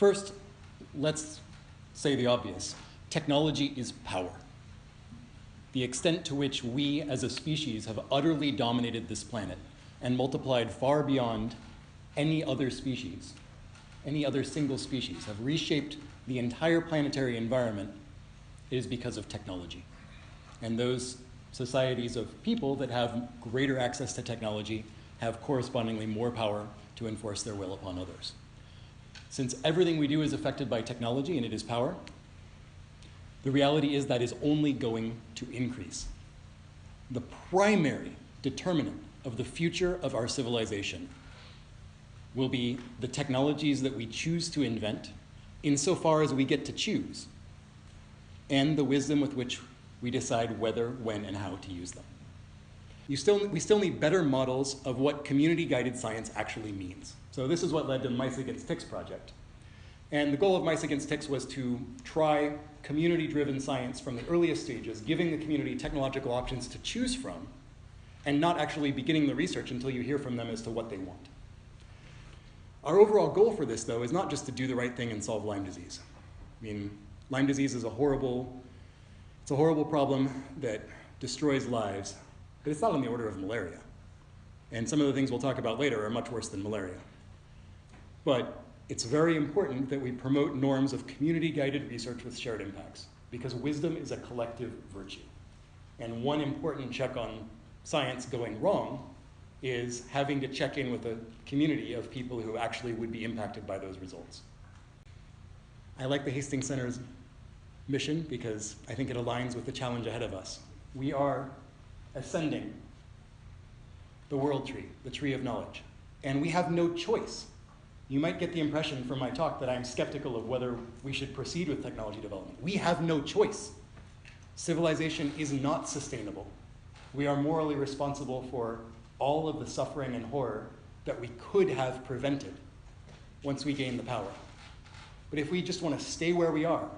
First, let's say the obvious. Technology is power. The extent to which we as a species have utterly dominated this planet and multiplied far beyond any other species, any other single species, have reshaped the entire planetary environment is because of technology. And those societies of people that have greater access to technology have correspondingly more power to enforce their will upon others. Since everything we do is affected by technology and it is power, the reality is that is only going to increase. The primary determinant of the future of our civilization will be the technologies that we choose to invent, insofar as we get to choose, and the wisdom with which we decide whether, when, and how to use them. We still need better models of what community-guided science actually means. So this is what led to the Mice Against Ticks project. And the goal of Mice Against Ticks was to try community-driven science from the earliest stages, giving the community technological options to choose from, and not actually beginning the research until you hear from them as to what they want. Our overall goal for this, though, is not just to do the right thing and solve Lyme disease. I mean, Lyme disease is a horrible problem that destroys lives, but it's not on the order of malaria. And some of the things we'll talk about later are much worse than malaria. But it's very important that we promote norms of community-guided research with shared impacts, because wisdom is a collective virtue. And one important check on science going wrong is having to check in with a community of people who actually would be impacted by those results. I like the Hastings Center's mission because I think it aligns with the challenge ahead of us. We are ascending the world tree, the tree of knowledge, and we have no choice. You might get the impression from my talk that I'm skeptical of whether we should proceed with technology development. We have no choice. Civilization is not sustainable. We are morally responsible for all of the suffering and horror that we could have prevented once we gain the power. But if we just want to stay where we are,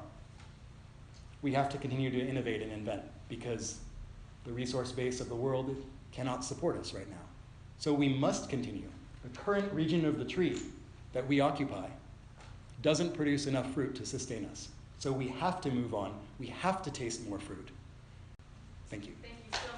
we have to continue to innovate and invent, because the resource base of the world cannot support us right now. So we must continue. The current region of the tree that we occupy doesn't produce enough fruit to sustain us. So we have to move on. We have to taste more fruit. Thank you. Thank you so much.